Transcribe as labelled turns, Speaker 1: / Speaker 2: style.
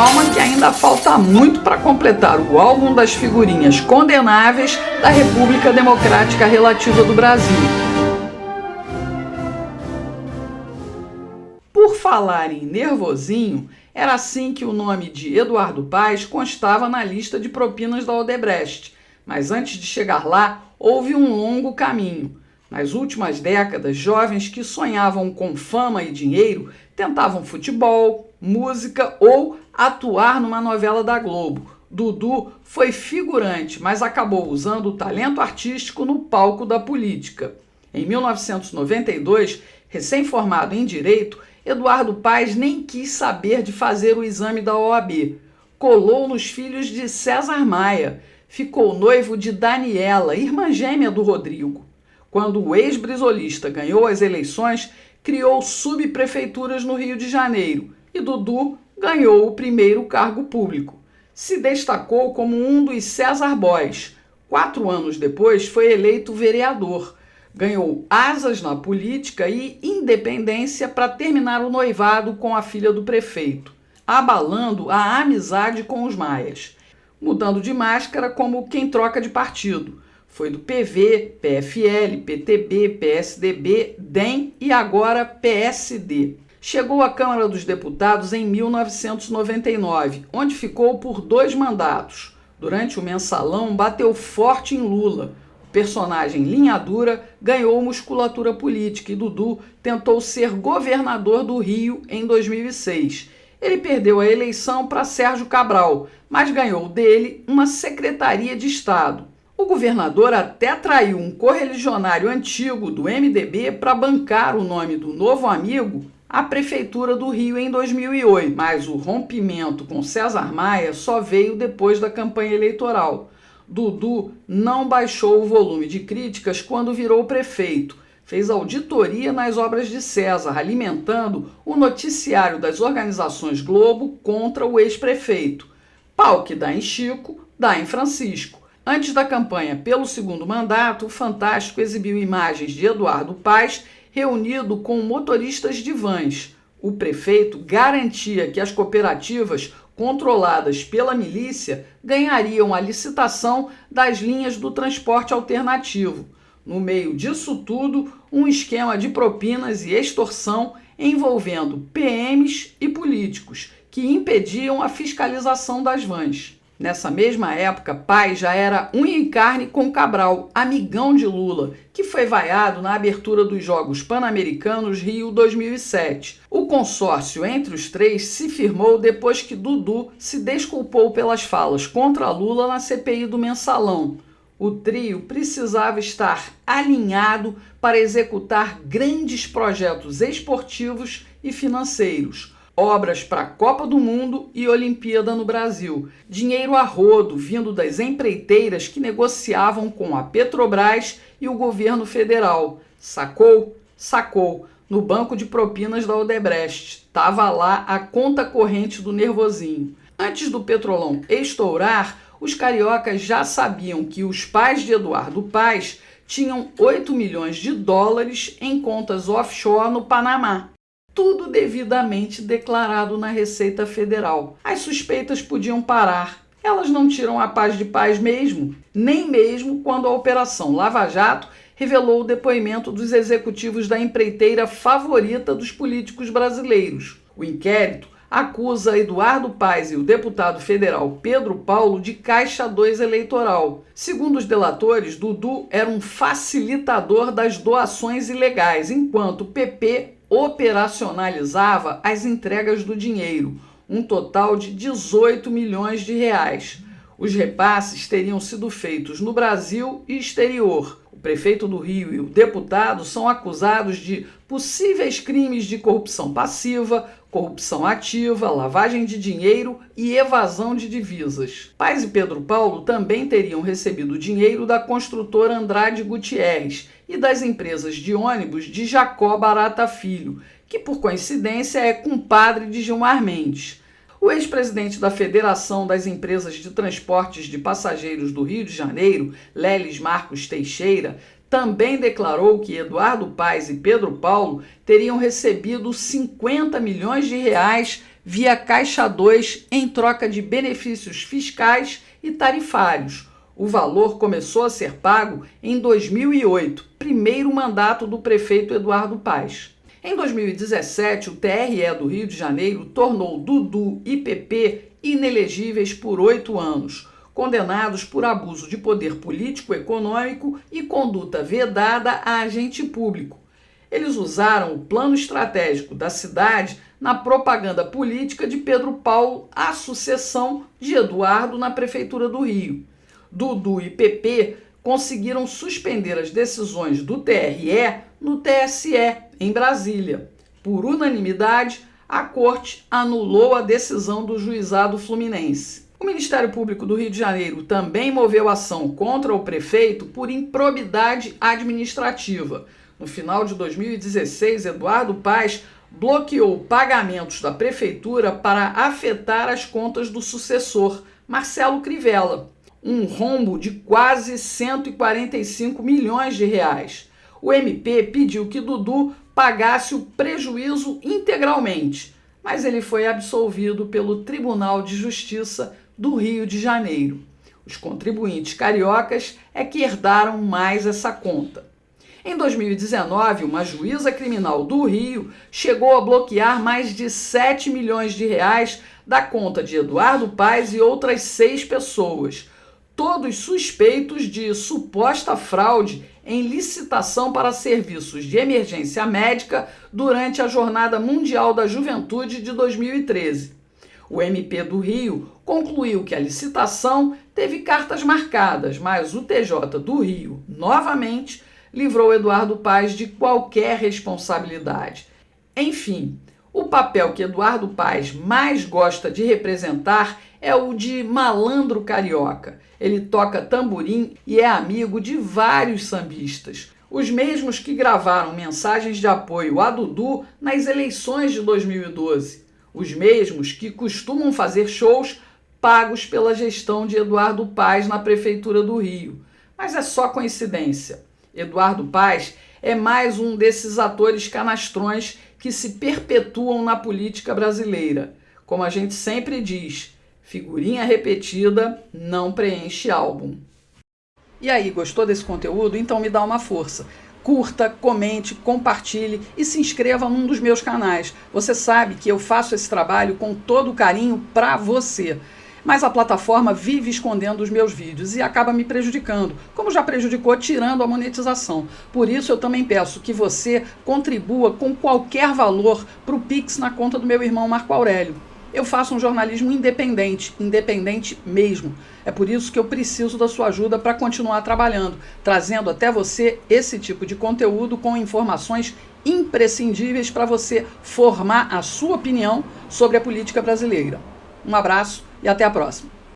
Speaker 1: calma que ainda falta muito para completar o álbum das figurinhas condenáveis da República Democrática Relativa do Brasil. Por falar em nervosinho, era assim que o nome de Eduardo Paes constava na lista de propinas da Odebrecht. Mas antes de chegar lá, houve um longo caminho. Nas últimas décadas, jovens que sonhavam com fama e dinheiro tentavam futebol, música ou atuar numa novela da Globo. Dudu foi figurante, mas acabou usando o talento artístico no palco da política. Em 1992, recém-formado em Direito, Eduardo Paes nem quis saber de fazer o exame da OAB. Colou nos filhos de César Maia. Ficou noivo de Daniela, irmã gêmea do Rodrigo. Quando o ex-brisolista ganhou as eleições, criou subprefeituras no Rio de Janeiro e Dudu ganhou o primeiro cargo público. Se destacou como um dos César Boys. 4 anos depois, foi eleito vereador. Ganhou asas na política e independência para terminar o noivado com a filha do prefeito, abalando a amizade com os maias. Mudando de máscara como quem troca de partido. Foi do PV, PFL, PTB, PSDB, DEM e agora PSD. Chegou à Câmara dos Deputados em 1999, onde ficou por 2 mandatos. Durante o mensalão, bateu forte em Lula. O personagem linha dura ganhou musculatura política e Dudu tentou ser governador do Rio em 2006. Ele perdeu a eleição para Sérgio Cabral, mas ganhou dele uma secretaria de Estado. O governador até traiu um correligionário antigo do MDB para bancar o nome do novo amigo à Prefeitura do Rio em 2008, mas o rompimento com César Maia só veio depois da campanha eleitoral. Dudu não baixou o volume de críticas quando virou prefeito. Fez auditoria nas obras de César, alimentando o noticiário das organizações Globo contra o ex-prefeito. Pau que dá em Chico, dá em Francisco. Antes da campanha pelo 2º mandato, o Fantástico exibiu imagens de Eduardo Paes reunido com motoristas de vans. O prefeito garantia que as cooperativas controladas pela milícia ganhariam a licitação das linhas do transporte alternativo. No meio disso tudo, um esquema de propinas e extorsão envolvendo PMs e políticos que impediam a fiscalização das vans. Nessa mesma época, Paes já era unha e carne com Cabral, amigão de Lula, que foi vaiado na abertura dos Jogos Pan-Americanos Rio 2007. O consórcio entre os três se firmou depois que Dudu se desculpou pelas falas contra Lula na CPI do Mensalão. O trio precisava estar alinhado para executar grandes projetos esportivos e financeiros. Obras para a Copa do Mundo e Olimpíada no Brasil. Dinheiro a rodo vindo das empreiteiras que negociavam com a Petrobras e o governo federal. Sacou? Sacou. No banco de propinas da Odebrecht. Tava lá a conta corrente do nervosinho. Antes do Petrolão estourar, os cariocas já sabiam que os pais de Eduardo Paes tinham 8 milhões de dólares em contas offshore no Panamá. Tudo devidamente declarado na Receita Federal. As suspeitas podiam parar. Elas não tiram a paz de Paes mesmo, nem mesmo quando a Operação Lava Jato revelou o depoimento dos executivos da empreiteira favorita dos políticos brasileiros. O inquérito acusa Eduardo Paes e o deputado federal Pedro Paulo de Caixa 2 eleitoral. Segundo os delatores, Dudu era um facilitador das doações ilegais, enquanto o PP operacionalizava as entregas do dinheiro, um total de 18 milhões de reais. Os repasses teriam sido feitos no Brasil e exterior. O prefeito do Rio e o deputado são acusados de possíveis crimes de corrupção passiva, corrupção ativa, lavagem de dinheiro e evasão de divisas. Paes e Pedro Paulo também teriam recebido dinheiro da construtora Andrade Gutierrez e das empresas de ônibus de Jacó Barata Filho, que por coincidência é compadre de Gilmar Mendes. O ex-presidente da Federação das Empresas de Transportes de Passageiros do Rio de Janeiro, Leles Marcos Teixeira, também declarou que Eduardo Paes e Pedro Paulo teriam recebido 50 milhões de reais via Caixa 2 em troca de benefícios fiscais e tarifários. O valor começou a ser pago em 2008, primeiro mandato do prefeito Eduardo Paes. Em 2017, o TRE do Rio de Janeiro tornou Dudu e PP inelegíveis por 8 anos, condenados por abuso de poder político-econômico e conduta vedada a agente público. Eles usaram o plano estratégico da cidade na propaganda política de Pedro Paulo à sucessão de Eduardo na Prefeitura do Rio. Dudu e PP conseguiram suspender as decisões do TRE no TSE, em Brasília. Por unanimidade, a Corte anulou a decisão do Juizado Fluminense. O Ministério Público do Rio de Janeiro também moveu ação contra o prefeito por improbidade administrativa. No final de 2016, Eduardo Paes bloqueou pagamentos da prefeitura para afetar as contas do sucessor, Marcelo Crivella. Um rombo de quase 145 milhões de reais. O MP pediu que Dudu pagasse o prejuízo integralmente, mas ele foi absolvido pelo Tribunal de Justiça do Rio de Janeiro. Os contribuintes cariocas é que herdaram mais essa conta. Em 2019, uma juíza criminal do Rio chegou a bloquear mais de 7 milhões de reais da conta de Eduardo Paes e outras 6 pessoas, todos suspeitos de suposta fraude em licitação para serviços de emergência médica durante a Jornada Mundial da Juventude de 2013. O MP do Rio concluiu que a licitação teve cartas marcadas, mas o TJ do Rio, novamente, livrou Eduardo Paes de qualquer responsabilidade. Enfim, o papel que Eduardo Paes mais gosta de representar é o de malandro carioca. Ele toca tamborim e é amigo de vários sambistas. Os mesmos que gravaram mensagens de apoio a Dudu nas eleições de 2012. Os mesmos que costumam fazer shows pagos pela gestão de Eduardo Paes na Prefeitura do Rio. Mas é só coincidência. Eduardo Paes é mais um desses atores canastrões que se perpetuam na política brasileira. Como a gente sempre diz, figurinha repetida não preenche álbum. E aí, gostou desse conteúdo? Então me dá uma força. Curta, comente, compartilhe e se inscreva num dos meus canais. Você sabe que eu faço esse trabalho com todo carinho para você. Mas a plataforma vive escondendo os meus vídeos e acaba me prejudicando, como já prejudicou tirando a monetização. Por isso eu também peço que você contribua com qualquer valor para o Pix na conta do meu irmão Marco Aurélio. Eu faço um jornalismo independente, independente mesmo. É por isso que eu preciso da sua ajuda para continuar trabalhando, trazendo até você esse tipo de conteúdo com informações imprescindíveis para você formar a sua opinião sobre a política brasileira. Um abraço e até a próxima.